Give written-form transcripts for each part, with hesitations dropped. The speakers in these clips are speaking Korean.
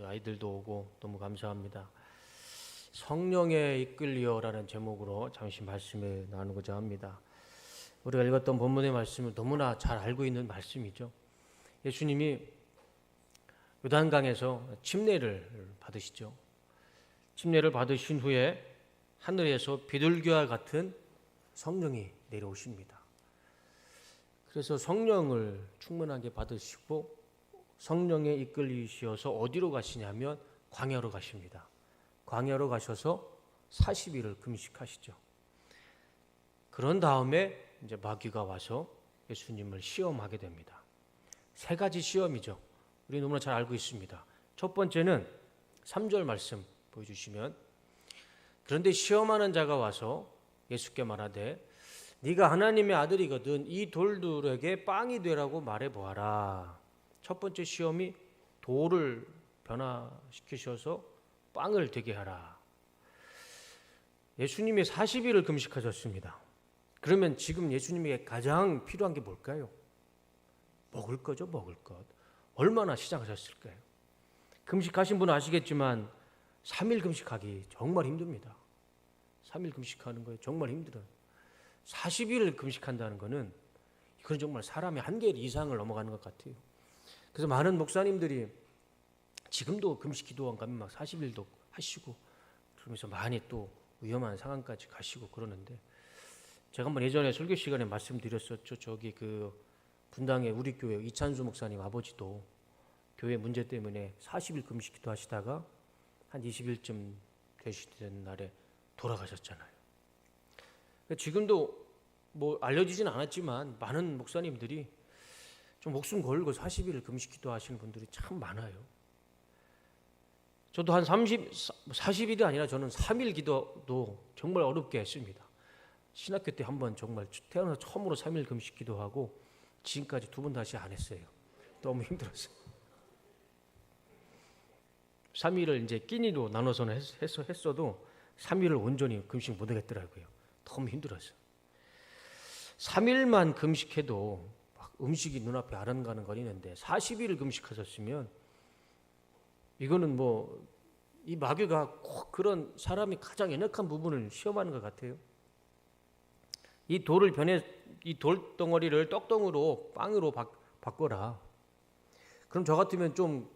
아이들도 오고 너무 감사합니다. 성령에 이끌리어라는 제목으로 잠시 말씀을 나누고자 합니다. 우리가 읽었던 본문의 말씀을 너무나 잘 알고 있는 말씀이죠. 예수님이 요단강에서 침례를 받으시죠. 침례를 받으신 후에 하늘에서 비둘기와 같은 성령이 내려오십니다. 그래서 성령을 충만하게 받으시고 성령에 이끌리셔서 어디로 가시냐면 광야로 가십니다. 광야로 가셔서 40일을 금식하시죠. 그런 다음에 이제 마귀가 와서 예수님을 시험하게 됩니다. 세 가지 시험이죠. 우리 너무나 잘 알고 있습니다. 첫 번째는 3절 말씀 보여주시면, 그런데 시험하는 자가 와서 예수께 말하되 네가 하나님의 아들이거든 이 돌들에게 빵이 되라고 말해보아라. 첫 번째 시험이 돌을 변화시키셔서 빵을 되게 하라. 예수님이 40일을 금식하셨습니다. 그러면 지금 예수님에게 가장 필요한 게 뭘까요? 먹을 거죠, 먹을 것. 얼마나 시작하셨을까요? 금식하신 분은 아시겠지만 3일 금식하기 정말 힘듭니다. 3일 금식하는 거예요. 정말 힘들어요. 40일을 금식한다는 거는 이건 정말 사람의 한계 이상을 넘어가는 것 같아요. 그래서 많은 목사님들이 지금도 금식 기도원 가면 막 40일도 하시고 그러면서 많이 또 위험한 상황까지 가시고 그러는데, 제가 한번 예전에 설교 시간에 말씀드렸었죠. 저기 그 분당의 우리 교회 이찬수 목사님 아버지도 교회 문제 때문에 40일 금식 기도 하시다가 한 20일쯤 되시던 날에 돌아가셨잖아요. 지금도 뭐 알려지진 않았지만 많은 목사님들이 좀 목숨 걸고 40일을 금식 기도하시는 분들이 참 많아요. 저도 한 40일이 아니라 저는 3일 기도도 정말 어렵게 했습니다. 신학교 때 한번 정말 태어나서 처음으로 3일 금식 기도하고 지금까지 2번 다시 안 했어요. 너무 힘들었어요. 3일을 이제 끼니로 나눠서는 했어도 3일을 온전히 금식 못 하겠더라고요. 너무 힘들었어요. 3일만 금식해도 막 음식이 눈앞에 아른가는거리는데 40일을 금식하셨으면 이거는 뭐 이 마귀가 꼭 그런 사람이 가장 연약한 부분을 시험하는 것 같아요. 이 돌덩어리를 떡덩이로 빵으로 바꿔라. 그럼 저 같으면 좀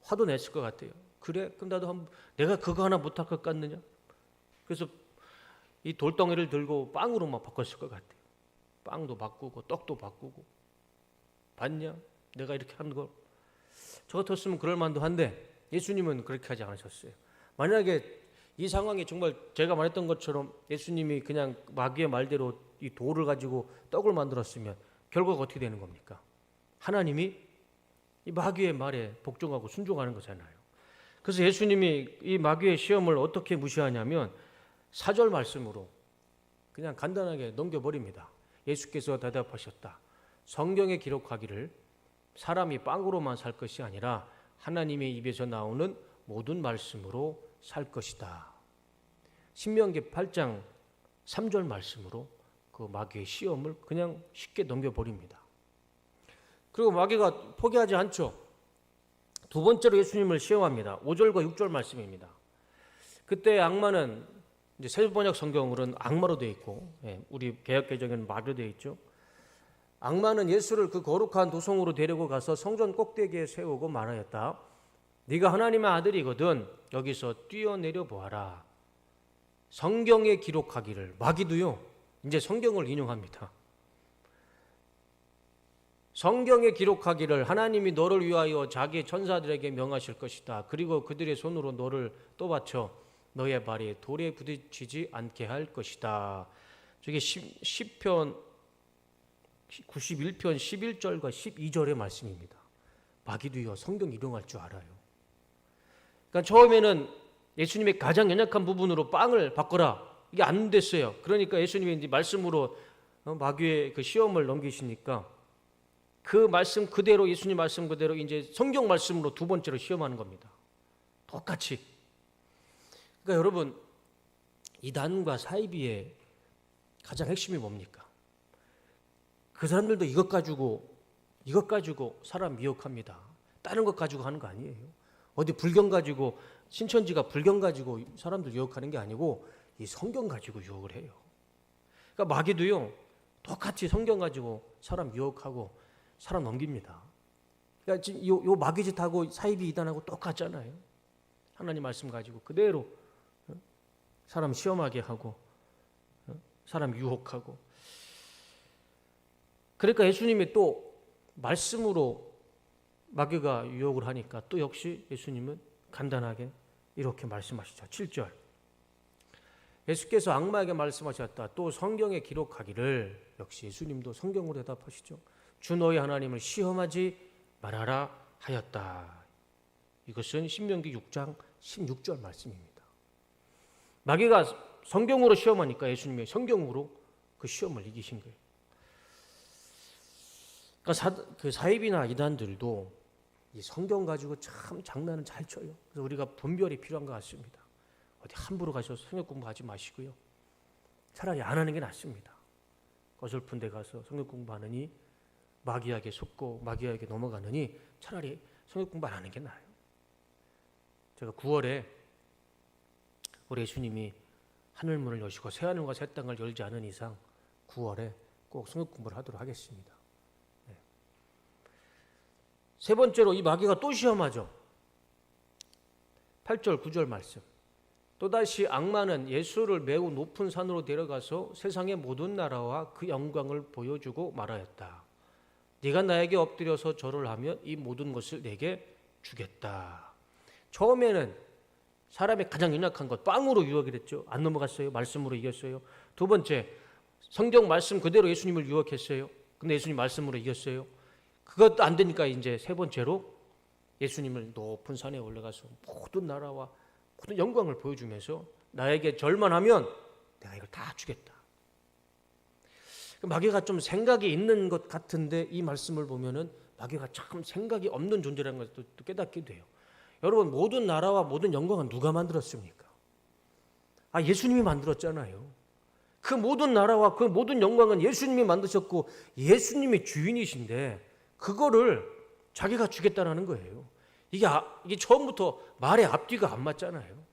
화도 냈을 것 같아요. 그래? 그럼 나도 내가 그거 하나 못할 것 같느냐? 그래서 이 돌덩이를 들고 빵으로 막 바꿨을 것 같아요. 빵도 바꾸고 떡도 바꾸고. 봤냐? 내가 이렇게 하는 걸. 저 같았으면 그럴 만도 한데 예수님은 그렇게 하지 않으셨어요. 만약에 이 상황이 정말 제가 말했던 것처럼 예수님이 그냥 마귀의 말대로 이 돌을 가지고 떡을 만들었으면 결과가 어떻게 되는 겁니까? 하나님이 이 마귀의 말에 복종하고 순종하는 거잖아요. 그래서 예수님이 이 마귀의 시험을 어떻게 무시하냐면 4절 말씀으로 그냥 간단하게 넘겨버립니다. 예수께서 대답하셨다. 성경에 기록하기를 사람이 빵으로만 살 것이 아니라 하나님의 입에서 나오는 모든 말씀으로 살 것이다. 신명기 8장 3절 말씀으로 그 마귀의 시험을 그냥 쉽게 넘겨버립니다. 그리고 마귀가 포기하지 않죠. 두 번째로 예수님을 시험합니다. 5절과 6절 말씀입니다. 그때 악마는 이제 세번역 성경으로는 악마로 되어 있고, 우리 개역개정에는 마로 되어 있죠. 악마는 예수를 그 거룩한 도성으로 데리고 가서 성전 꼭대기에 세우고 말하였다. 네가 하나님의 아들이거든 여기서 뛰어내려 보아라. 성경에 기록하기를. 마귀도요 이제 성경을 인용합니다. 성경에 기록하기를 하나님이 너를 위하여 자기 천사들에게 명하실 것이다. 그리고 그들의 손으로 너를 떠받쳐 너의 발이 돌에 부딪히지 않게 할 것이다. 저게 시편 91편 11절과 12절의 말씀입니다. 마귀도요 성경 인용할 줄 알아요. 그러니까 처음에는 예수님의 가장 연약한 부분으로 빵을 바꿔라. 이게 안 됐어요. 그러니까 예수님이 이제 말씀으로 마귀의 그 시험을 넘기시니까 그 말씀 그대로, 예수님 말씀 그대로 이제 성경 말씀으로 두 번째로 시험하는 겁니다. 똑같이. 그러니까 여러분, 이단과 사이비의 가장 핵심이 뭡니까? 그 사람들도 이것 가지고 사람 미혹합니다. 다른 것 가지고 하는 거 아니에요. 어디 불경 가지고 신천지가 불경 가지고 사람들 유혹하는 게 아니고 이 성경 가지고 유혹을 해요. 그러니까 마귀도요 똑같이 성경 가지고 사람 유혹하고 사람 넘깁니다. 그러니까 지금 요 마귀 짓하고 사이비 이단하고 똑같잖아요. 하나님 말씀 가지고 그대로 사람 시험하게 하고 사람 유혹하고. 그러니까 예수님이 또 말씀으로 마귀가 유혹을 하니까 또 역시 예수님은 간단하게 이렇게 말씀하시죠. 7절. 예수께서 악마에게 말씀하셨다. 또 성경에 기록하기를, 역시 예수님도 성경으로 대답하시죠. 주 너희 하나님을 시험하지 말아라 하였다. 이것은 신명기 6장 16절 말씀입니다. 마귀가 성경으로 시험하니까 예수님이 성경으로 그 시험을 이기신 거예요. 그러니까 그 사입이나 이단들도 이 성경 가지고 참 장난은 잘 쳐요. 그래서 우리가 분별이 필요한 것 같습니다. 어디 함부로 가셔서 성경 공부하지 마시고요. 차라리 안 하는 게 낫습니다. 어설픈 데 가서 성경 공부하느니 마귀에게 속고 마귀에게 넘어가느니 차라리 성경 공부 안 하는 게 나아요. 제가 9월에 우리 예수님이 하늘문을 여시고 새하늘과 새 땅을 열지 않은 이상 9월에 꼭 성경 공부를 하도록 하겠습니다. 네. 세 번째로 이 마귀가 또 시험하죠. 8절 9절 말씀. 또다시 악마는 예수를 매우 높은 산으로 데려가서 세상의 모든 나라와 그 영광을 보여주고 말하였다. 네가 나에게 엎드려서 절을 하면 이 모든 것을 내게 주겠다. 처음에는 사람의 가장 연약한 것 빵으로 유혹이 됐죠. 안 넘어갔어요. 말씀으로 이겼어요. 두 번째, 성경 말씀 그대로 예수님을 유혹했어요. 근데 예수님 말씀으로 이겼어요. 그것도 안 되니까 이제 세 번째로 예수님을 높은 산에 올라가서 모든 나라와 모든 영광을 보여주면서 나에게 절만 하면 내가 이걸 다 주겠다. 마귀가 좀 생각이 있는 것 같은데 이 말씀을 보면은 마귀가 참 생각이 없는 존재라는 것도 깨닫게 돼요. 여러분, 모든 나라와 모든 영광은 누가 만들었습니까? 예수님이 만들었잖아요. 그 모든 나라와 그 모든 영광은 예수님이 만드셨고 예수님이 주인이신데 그거를 자기가 주겠다는 거예요. 이게 처음부터 말의 앞뒤가 안 맞잖아요.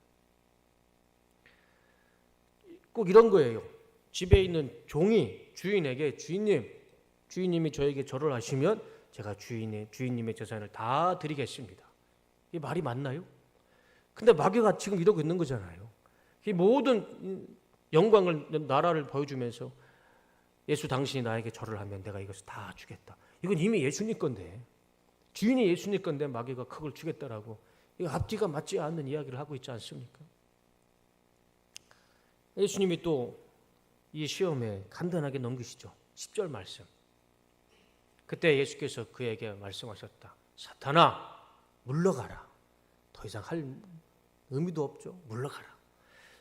꼭 이런 거예요. 집에 있는 종이 주인에게 주인님이 저에게 절을 하시면 제가 주인님의 재산을 다 드리겠습니다. 이 말이 맞나요? 근데 마귀가 지금 이러고 있는 거잖아요. 이 모든 영광을 나라를 보여주면서 예수 당신이 나에게 절을 하면 내가 이것을 다 주겠다. 이건 이미 예수님 건데 주인이 예수님 건데 마귀가 그걸 주겠다라고 이거 앞뒤가 맞지 않는 이야기를 하고 있지 않습니까? 예수님이 또 이 시험에 간단하게 넘기시죠. 10절 말씀. 그때 예수께서 그에게 말씀하셨다. 사탄아 물러가라. 더 이상 할 의미도 없죠. 물러가라.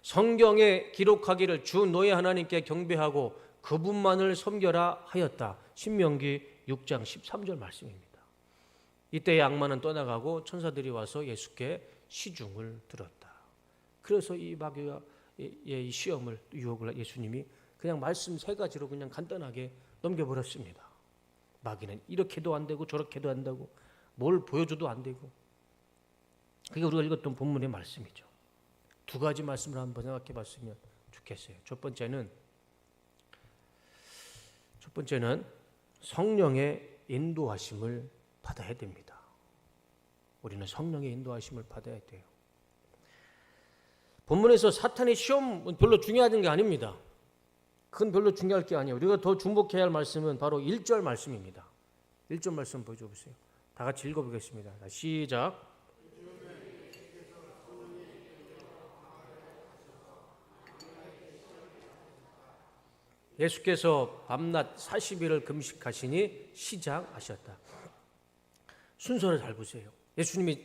성경에 기록하기를 주 너희 하나님께 경배하고 그분만을 섬겨라 하였다. 신명기 6장 13절 말씀입니다. 이때의 악마는 떠나가고 천사들이 와서 예수께 시중을 들었다. 그래서 이 마귀가 이 시험을 유혹을 예수님이 그냥 말씀 세 가지로 그냥 간단하게 넘겨버렸습니다. 마귀는 이렇게도 안 되고 저렇게도 한다고 뭘 보여줘도 안 되고. 그게 우리가 읽었던 본문의 말씀이죠. 두 가지 말씀을 한번 생각해 봤으면 좋겠어요. 첫 번째는 성령의 인도하심을 받아야 됩니다. 우리는 성령의 인도하심을 받아야 돼요. 본문에서 사탄의 시험은 별로 중요한 게 아닙니다. 그건 별로 중요할 게 아니에요. 우리가 더 주목해야 할 말씀은 바로 1절 말씀입니다. 1절 말씀 보여주세요. 다 같이 읽어보겠습니다. 시작. 예수께서 밤낮 40일을 금식하시니 시작하셨다. 순서를 잘 보세요. 예수님이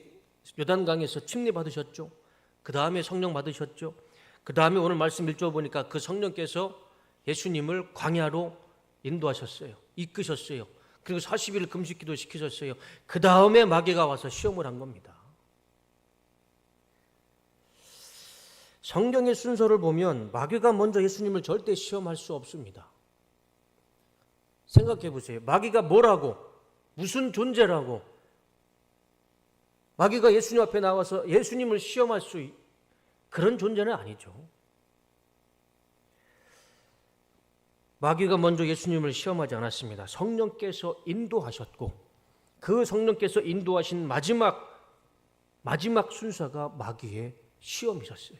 요단강에서 침례 받으셨죠. 그 다음에 성령 받으셨죠. 그 다음에 오늘 말씀 읽어보니까 그 성령께서 예수님을 광야로 인도하셨어요. 이끄셨어요. 그리고 40일 금식기도 시키셨어요. 그 다음에 마귀가 와서 시험을 한 겁니다. 성경의 순서를 보면 마귀가 먼저 예수님을 절대 시험할 수 없습니다. 생각해 보세요. 마귀가 뭐라고, 무슨 존재라고 마귀가 예수님 앞에 나와서 예수님을 시험할 수 그런 존재는 아니죠. 마귀가 먼저 예수님을 시험하지 않았습니다. 성령께서 인도하셨고 그 성령께서 인도하신 마지막 순서가 마귀의 시험이었어요.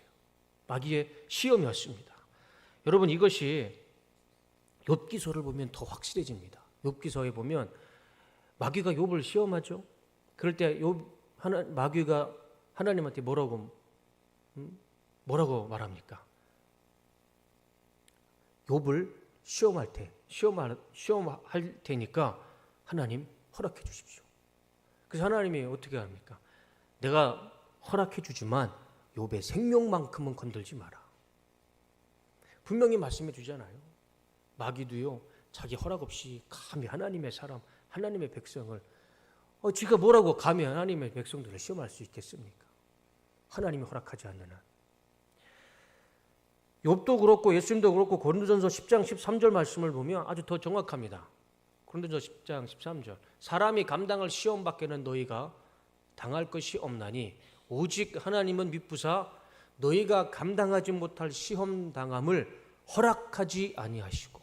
마귀의 시험이었습니다. 여러분, 이것이 욥기서를 보면 더 확실해집니다. 욥기서에 보면 마귀가 욥을 시험하죠. 그럴 때 마귀가 하나님한테 뭐라고 말합니까? 욥을 시험할 테니까 하나님 허락해 주십시오. 그래서 하나님이 어떻게 합니까? 내가 허락해 주지만 욥의 생명만큼은 건들지 마라. 분명히 말씀해 주잖아요. 마귀도요, 자기 허락 없이 감히 하나님의 사람, 하나님의 백성을 지가 뭐라고 감히 하나님의 백성들을 시험할 수 있겠습니까? 하나님이 허락하지 않는 한. 욥도 그렇고 예수님도 그렇고 고린도전서 10장 13절 말씀을 보면 아주 더 정확합니다. 고린도전서 10장 13절. 사람이 감당할 시험 밖에는 너희가 당할 것이 없나니 오직 하나님은 미쁘사 너희가 감당하지 못할 시험 당함을 허락하지 아니하시고,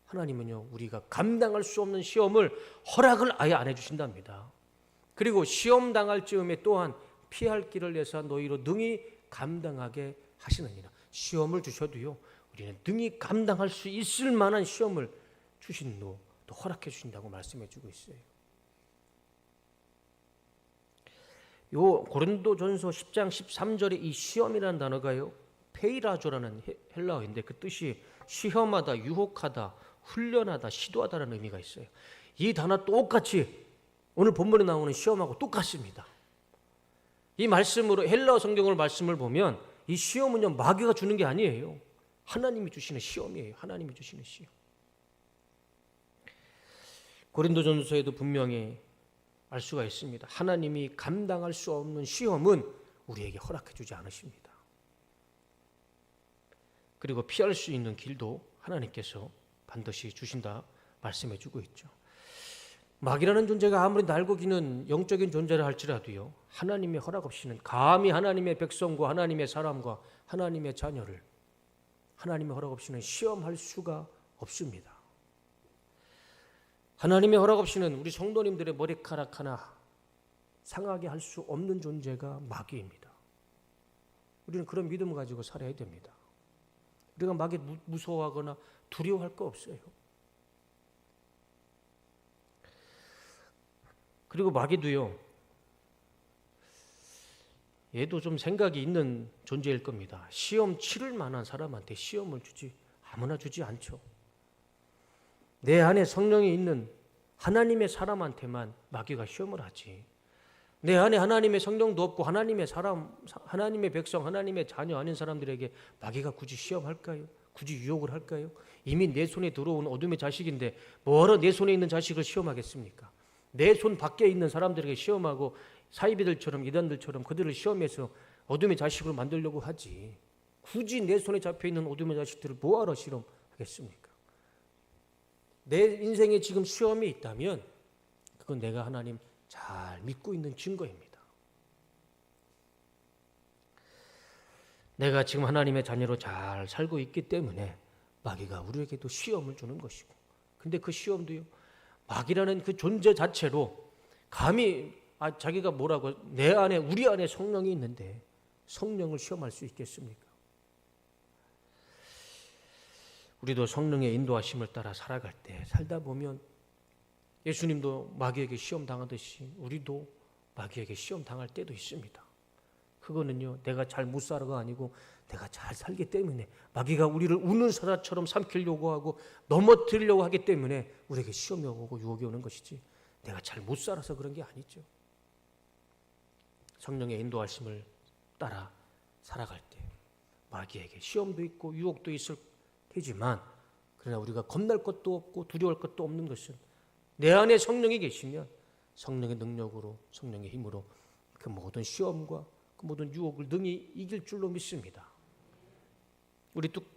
하나님은요, 우리가 감당할 수 없는 시험을 허락을 아예 안 해주신답니다. 그리고 시험 당할 즈음에 또한 피할 길을 내사 너희로 능히 감당하게 하시느니라. 시험을 주셔도요, 우리는 능히 감당할 수 있을 만한 시험을 주신도 또 허락해 주신다고 말씀해 주고 있어요. 요 고린도전서 10장 13절에 이 시험이라는 단어가요, 페이라조라는 헬라어인데 그 뜻이 시험하다, 유혹하다, 훈련하다, 시도하다라는 의미가 있어요. 이 단어 똑같이 오늘 본문에 나오는 시험하고 똑같습니다. 이 말씀으로 헬라어 성경을 말씀을 보면 이 시험은요, 마귀가 주는 게 아니에요. 하나님이 주시는 시험이에요. 하나님이 주시는 시험. 고린도전서에도 분명히 알 수가 있습니다. 하나님이 감당할 수 없는 시험은 우리에게 허락해 주지 않으십니다. 그리고 피할 수 있는 길도 하나님께서 반드시 주신다 말씀해 주고 있죠. 마귀라는 존재가 아무리 날고 기는 영적인 존재라 할지라도요, 하나님의 허락 없이는 감히 하나님의 백성과 하나님의 사람과 하나님의 자녀를 하나님의 허락 없이는 시험할 수가 없습니다. 하나님의 허락 없이는 우리 성도님들의 머리카락 하나 상하게 할 수 없는 존재가 마귀입니다. 우리는 그런 믿음을 가지고 살아야 됩니다. 우리가 마귀 무서워하거나 두려워할 거 없어요. 그리고 마귀도요, 얘도 좀 생각이 있는 존재일 겁니다. 시험 치를 만한 사람한테 시험을 아무나 주지 않죠. 내 안에 성령이 있는 하나님의 사람한테만 마귀가 시험을 하지. 내 안에 하나님의 성령도 없고 하나님의 사람, 하나님의 백성, 하나님의 자녀 아닌 사람들에게 마귀가 굳이 시험할까요? 굳이 유혹을 할까요? 이미 내 손에 들어온 어둠의 자식인데 뭐하러 내 손에 있는 자식을 시험하겠습니까? 내 손 밖에 있는 사람들에게 시험하고 사이비들처럼 이단들처럼 그들을 시험해서 어둠의 자식으로 만들려고 하지. 굳이 내 손에 잡혀있는 어둠의 자식들을 뭐하러 실험하겠습니까? 내 인생에 지금 시험이 있다면 그건 내가 하나님 잘 믿고 있는 증거입니다. 내가 지금 하나님의 자녀로 잘 살고 있기 때문에 마귀가 우리에게도 시험을 주는 것이고, 근데 그 시험도요, 마귀라는 그 존재 자체로 감히 자기가 뭐라고 내 안에 우리 안에 성령이 있는데 성령을 시험할 수 있겠습니까? 우리도 성령의 인도하심을 따라 살아갈 때 살다 보면 예수님도 마귀에게 시험 당하듯이 우리도 마귀에게 시험 당할 때도 있습니다. 그거는요, 내가 잘 못 살아가 아니고 내가 잘 살기 때문에 마귀가 우리를 우는 사자처럼 삼키려고 하고 넘어뜨리려고 하기 때문에 우리에게 시험이 오고 유혹이 오는 것이지 내가 잘 못 살아서 그런 게 아니죠. 성령의 인도하심을 따라 살아갈 때 마귀에게 시험도 있고 유혹도 있을 테지만, 그러나 우리가 겁날 것도 없고 두려워할 것도 없는 것은 내 안에 성령이 계시면 성령의 능력으로, 성령의 힘으로 그 모든 시험과 그 모든 유혹을 능히 이길 줄로 믿습니다.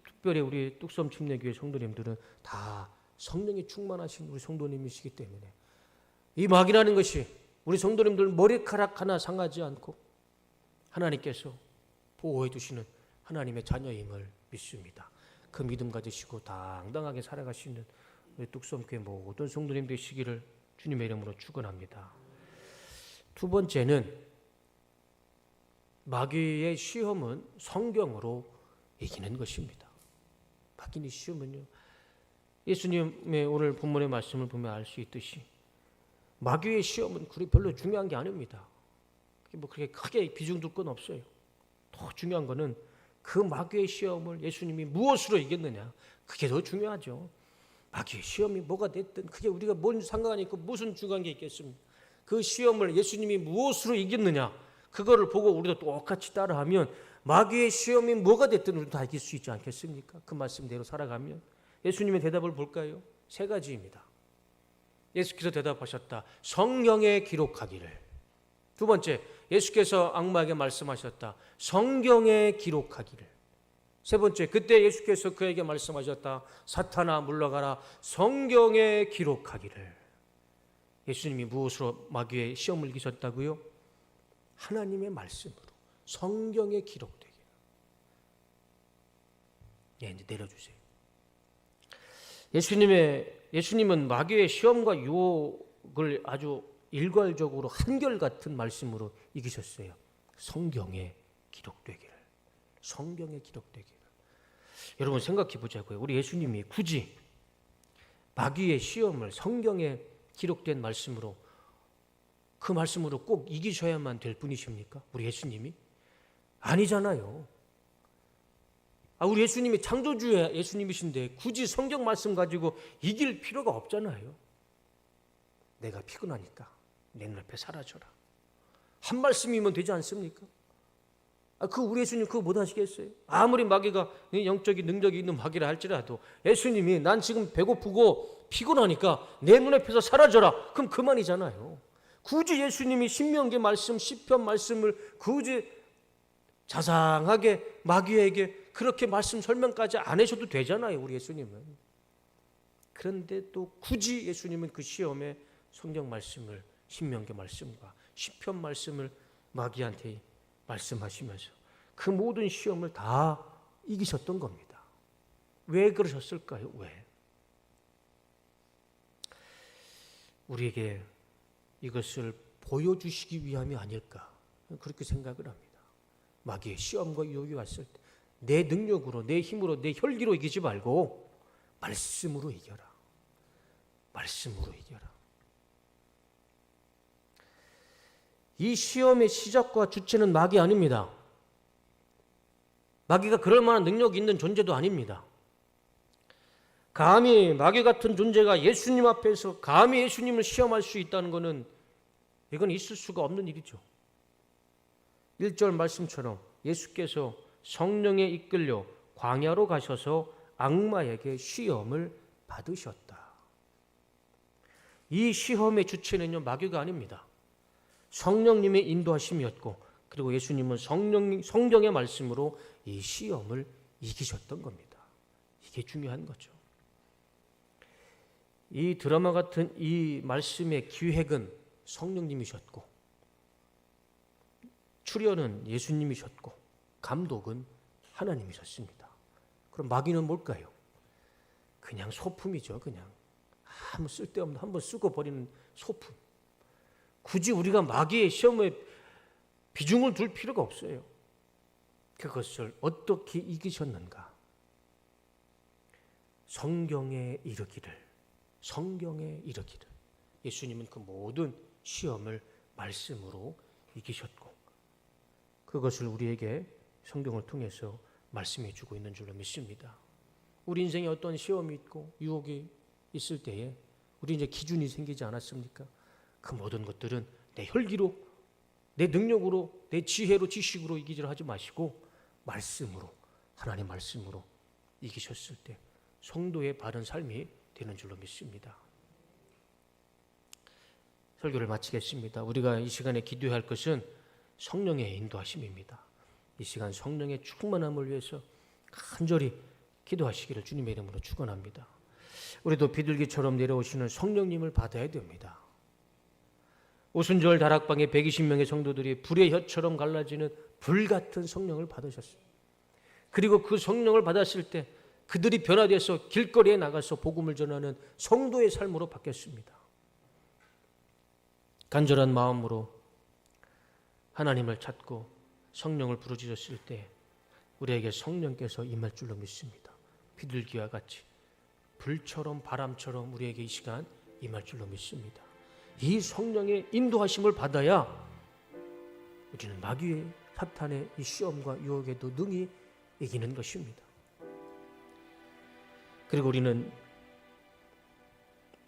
특별히 우리 뚝섬 침례교회 성도님들은 다 성령이 충만하신 우리 성도님이시기 때문에 이 마귀라는 것이 우리 성도님들 머리카락 하나 상하지 않고 하나님께서 보호해 주시는 하나님의 자녀임을 믿습니다. 그 믿음 가지시고 당당하게 살아가시는 우리 뚝섬교회 모든 성도님 되시기를 주님의 이름으로 축원합니다. 두 번째는 마귀의 시험은 성경으로 이기는 것입니다. 마귀의 시험은요, 예수님의 오늘 본문의 말씀을 보면 알 수 있듯이 마귀의 시험은 별로 중요한 게 아닙니다. 뭐 그렇게 크게 비중 둘 건 없어요. 더 중요한 거는 그 마귀의 시험을 예수님이 무엇으로 이겼느냐, 그게 더 중요하죠. 마귀의 시험이 뭐가 됐든 그게 우리가 뭔 상관이 있고 무슨 중요한 게 있겠습니까? 그 시험을 예수님이 무엇으로 이겼느냐, 그거를 보고 우리도 똑같이 따라하면 마귀의 시험이 뭐가 됐든 우리도 다 이길 수 있지 않겠습니까? 그 말씀대로 살아가면. 예수님의 대답을 볼까요? 3가지입니다. 예수께서 대답하셨다. 성경에 기록하기를. 두 번째, 예수께서 악마에게 말씀하셨다. 성경에 기록하기를. 세 번째, 그때 예수께서 그에게 말씀하셨다. 사탄아 물러가라. 성경에 기록하기를. 예수님이 무엇으로 마귀의 시험을 이기셨다고요? 하나님의 말씀으로, 성경에 기록되기를. 이제 내려주세요. 예수님은 마귀의 시험과 유혹을 아주 일괄적으로 한결같은 말씀으로 이기셨어요. 성경에 기록되기를. 성경에 기록되기를. 여러분 생각해 보자고요. 우리 예수님이 굳이 마귀의 시험을 성경에 기록된 말씀으로, 그 말씀으로 꼭 이기셔야만 될 분이십니까? 우리 예수님이? 아니잖아요. 우리 예수님이 창조주의 예수님이신데 굳이 성경 말씀 가지고 이길 필요가 없잖아요. 내가 피곤하니까 내 눈앞에 사라져라. 한 말씀이면 되지 않습니까? 우리 예수님 그거 못 하시겠어요? 아무리 마귀가 영적인 능력이 있는 마귀라 할지라도 예수님이 난 지금 배고프고 피곤하니까 내 눈앞에서 사라져라. 그럼 그만이잖아요. 굳이 예수님이 신명기 말씀, 시편 말씀을 굳이 자상하게 마귀에게 그렇게 말씀 설명까지 안 하셔도 되잖아요, 우리 예수님은. 그런데 또 굳이 예수님은 그 시험에 성경 말씀을, 신명기 말씀과 시편 말씀을 마귀한테 말씀하시면서 그 모든 시험을 다 이기셨던 겁니다. 왜 그러셨을까요? 왜? 우리에게 이것을 보여주시기 위함이 아닐까, 그렇게 생각을 합니다. 마귀의 시험과 유혹이 왔을 때 내 능력으로, 내 힘으로, 내 혈기로 이기지 말고 말씀으로 이겨라. 말씀으로 이겨라. 이 시험의 시작과 주체는 마귀 아닙니다. 마귀가 그럴 만한 능력이 있는 존재도 아닙니다. 감히 마귀 같은 존재가 예수님 앞에서 감히 예수님을 시험할 수 있다는 것은 이건 있을 수가 없는 일이죠. 1절 말씀처럼 예수께서 성령에 이끌려 광야로 가셔서 악마에게 시험을 받으셨다. 이 시험의 주체는요, 마귀가 아닙니다. 성령님의 인도하심이었고, 그리고 예수님은 성경의 말씀으로 이 시험을 이기셨던 겁니다. 이게 중요한 거죠. 이 드라마 같은 이 말씀의 기획은 성령님이셨고, 출연은 예수님이셨고, 감독은 하나님이셨습니다. 그럼 마귀는 뭘까요? 그냥 소품이죠. 그냥 아무 쓸데없는, 한번 쓰고 버리는 소품. 굳이 우리가 마귀의 시험에 비중을 둘 필요가 없어요. 그것을 어떻게 이기셨는가? 성경에 이르기를. 성경에 이르기를. 예수님은 그 모든 시험을 말씀으로 이기셨고, 그것을 우리에게 성경을 통해서 말씀해 주고 있는 줄로 믿습니다. 우리 인생에 어떤 시험이 있고 유혹이 있을 때에 우리 이제 기준이 생기지 않았습니까? 그 모든 것들은 내 혈기로, 내 능력으로, 내 지혜로, 지식으로 이기려 하지 마시고 말씀으로, 하나님 말씀으로 이기셨을 때 성도의 바른 삶이 되는 줄로 믿습니다. 설교를 마치겠습니다. 우리가 이 시간에 기도해야 할 것은 성령의 인도하심입니다. 이 시간 성령의 충만함을 위해서 간절히 기도하시기를 주님의 이름으로 축원합니다. 우리도 비둘기처럼 내려오시는 성령님을 받아야 됩니다. 오순절 다락방에 120명의 성도들이 불의 혀처럼 갈라지는 불같은 성령을 받으셨어요. 그리고 그 성령을 받았을 때 그들이 변화돼서 길거리에 나가서 복음을 전하는 성도의 삶으로 바뀌었습니다. 간절한 마음으로 하나님을 찾고 성령을 부르짖었을 때 우리에게 성령께서 임할 줄로 믿습니다. 비둘기와 같이 불처럼 바람처럼 우리에게 이 시간 임할 줄로 믿습니다. 이 성령의 인도하심을 받아야 우리는 마귀의 사탄의 이 시험과 유혹에도 능히 이기는 것입니다. 그리고 우리는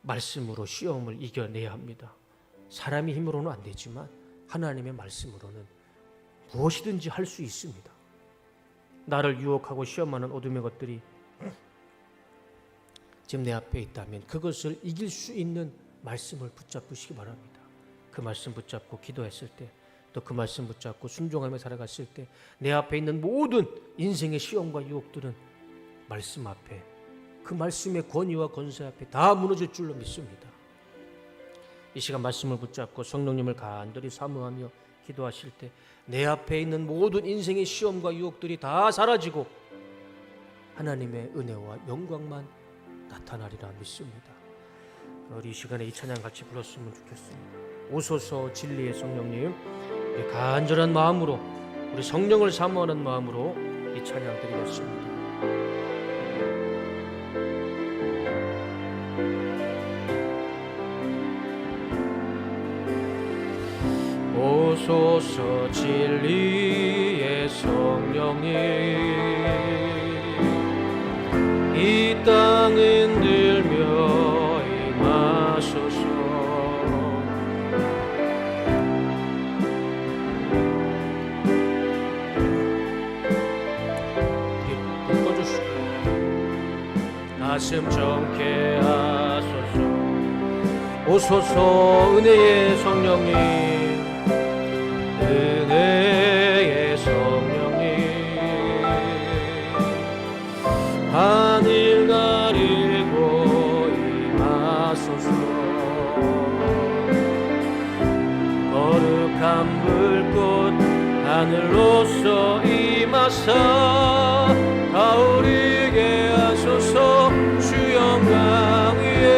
말씀으로 시험을 이겨내야 합니다. 사람의 힘으로는 안 되지만 하나님의 말씀으로는 무엇이든지 할 수 있습니다. 나를 유혹하고 시험하는 어둠의 것들이 지금 내 앞에 있다면 그것을 이길 수 있는 말씀을 붙잡으시기 바랍니다. 그 말씀 붙잡고 기도했을 때, 또 그 말씀 붙잡고 순종하며 살아갔을 때 내 앞에 있는 모든 인생의 시험과 유혹들은 말씀 앞에, 그 말씀의 권위와 권세 앞에 다 무너질 줄로 믿습니다. 이 시간 말씀을 붙잡고 성령님을 간절히 사모하며 기도하실 때 내 앞에 있는 모든 인생의 시험과 유혹들이 다 사라지고 하나님의 은혜와 영광만 나타나리라 믿습니다. 우리 이 시간에 이 찬양 같이 불렀으면 좋겠습니다. 오소서 진리의 성령님, 우리 간절한 마음으로, 우리 성령을 사모하는 마음으로 이 찬양 드리겠습니다. 오소서 진리의 성령님, 이 땅 흔들며 임하소서. 불 꺼주시고 가슴 정케 하소서. 오소서 은혜의 성령님, 은혜의 성령님, 하늘 가리고 임하소서. 거룩한 불꽃 하늘로서 임하사 타오르게 하소서. 주 영광 위에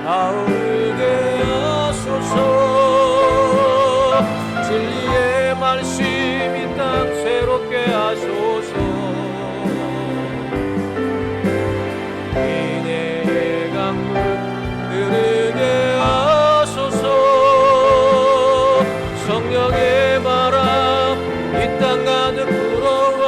타오르게 하소서. 진리의 말씀 이 땅 새롭게 하소서. 인내의 강물 흐르게 하소서. 성령의 바람 이 땅 가득 불어와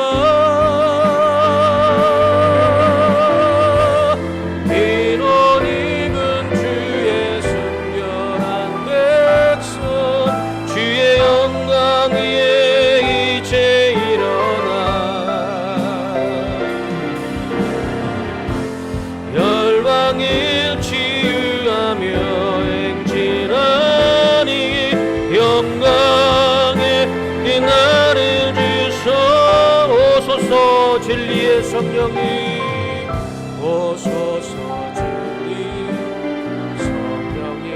진리의 성령님, 오소서 진리 성령님,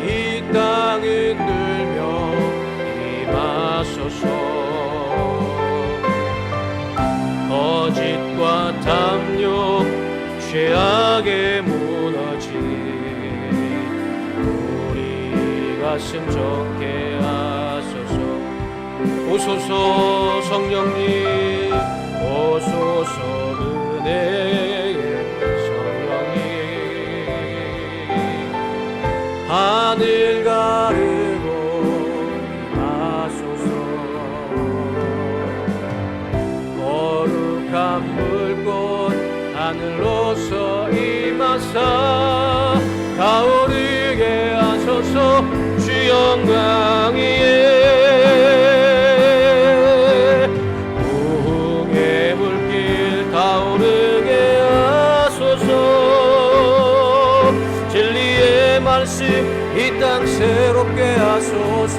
이 땅 흔들며 임하소서. 거짓과 탐욕 죄악에 무너진 우리 가슴 정케 하소서. 오소서 성령님, 오소서 은혜의 성령님, 하늘 가르고 임하소서. 거룩한 불꽃 하늘로서 임하사 타오르게 하소서. 주 영광 위에 이 땅 새롭게 하소서.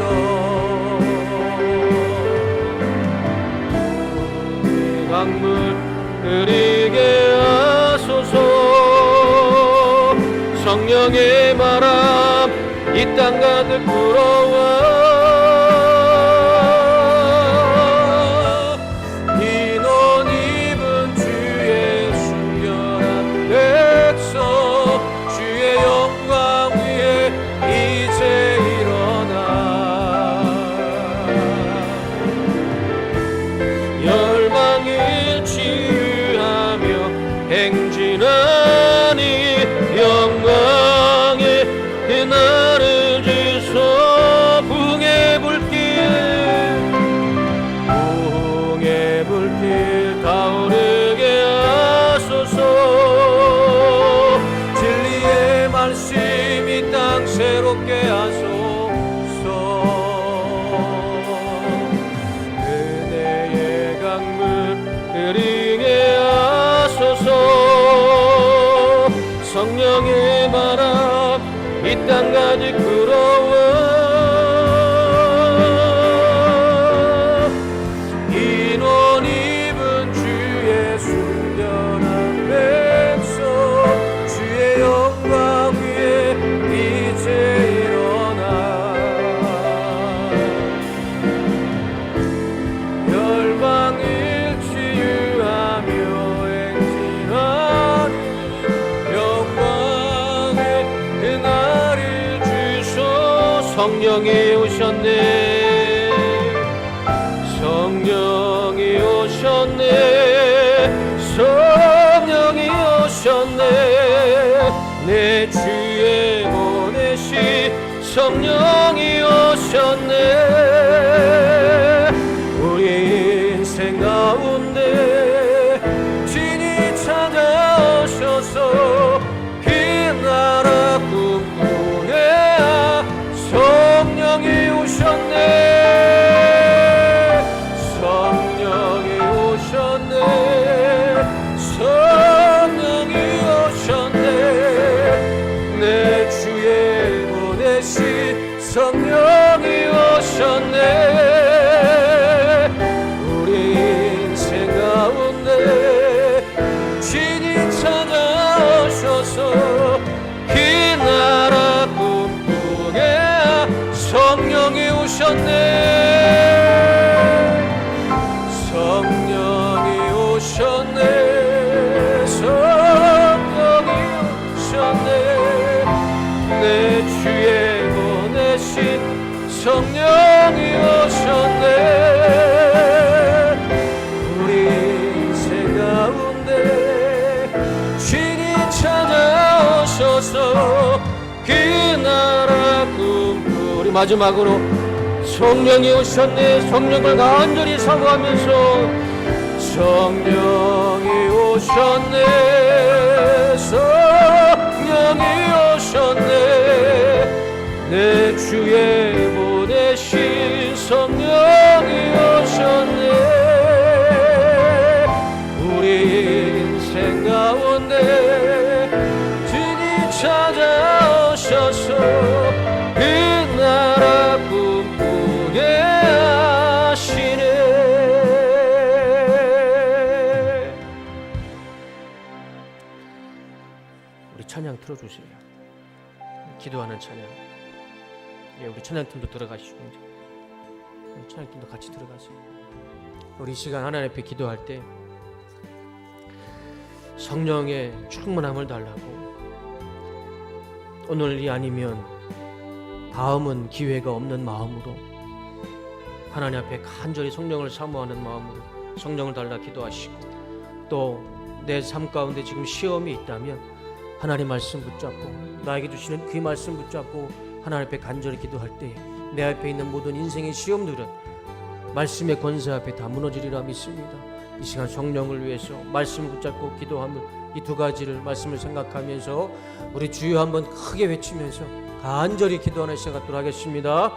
강물 흐리게 하소서. 성령의 바람 이 땅 가득 불어와 인원 입은 주의 순결한 백성 주의 영광 위에 이제 일어나 열방을 치유하며 행진하니 영광의 그날을 주소. 붕의 불길 타오르게 하소서. 진리의 말씀 이 땅 새롭게 하소서. 은혜의 강물 흐르게 하소서. 성령의 바람 이 땅 가득 불어와 인원 입은 주의 순결한 백성 주의 영광 위에 이제 일어나 열방을 치유하며 행진하니 영광의 그날을 주소. 성령이 오셨네. 성령이 오셨네. 성령이 오셨네. 내 주에 보내신 성령이 오셨네. 우리 인생 가운데 진히 찾아오셔서 그 나라 꿈꾸게 성령이 오셨네. 성령이 오셨네. 성령이 오셨네. 내 주에 보내신 성령이 오셨네. 우리 인생 가운데 진히 찾아오셔서 그 나라 꿈꾸게 성령이 오셨네. 성령이 오셨네. 성령이 오셨네. 내 주에 보내신 성령이 오셨네. 우리 인생 가운데 진히 찾아오셔서 그 나라 꿈꾸리. 마지막으로 성령이 오셨네. 성령을 간절히 사모하면서 성령이 오셨네. 성령이 오셨네. 내 주에 보내신 성령이 오셨네. 우리 인생 가운데 진히 찾아오셔서 그 나라 꿈꾸게 하시네. 우리 찬양 틀어주세요. 기도하는 찬양. 예, 우리 찬양팀도 들어가시고 우리 찬양팀도 같이 들어가세요. 우리 이 시간 하나님 앞에 기도할 때 성령의 충만함을 달라고, 오늘이 아니면 다음은 기회가 없는 마음으로 하나님 앞에 간절히 성령을 사모하는 마음으로 성령을 달라 기도하시고, 또 내 삶 가운데 지금 시험이 있다면 하나님 말씀 붙잡고 나에게 주시는 그 말씀 붙잡고 하나님 앞에 간절히 기도할 때 내 앞에 있는 모든 인생의 시험들은 말씀의 권세 앞에 다 무너지리라 믿습니다. 이 시간 성령을 위해서 말씀을 붙잡고 기도하면 이 두 가지를 말씀을 생각하면서 우리 주여 한번 크게 외치면서 간절히 기도하는 시간 갖도록 하겠습니다.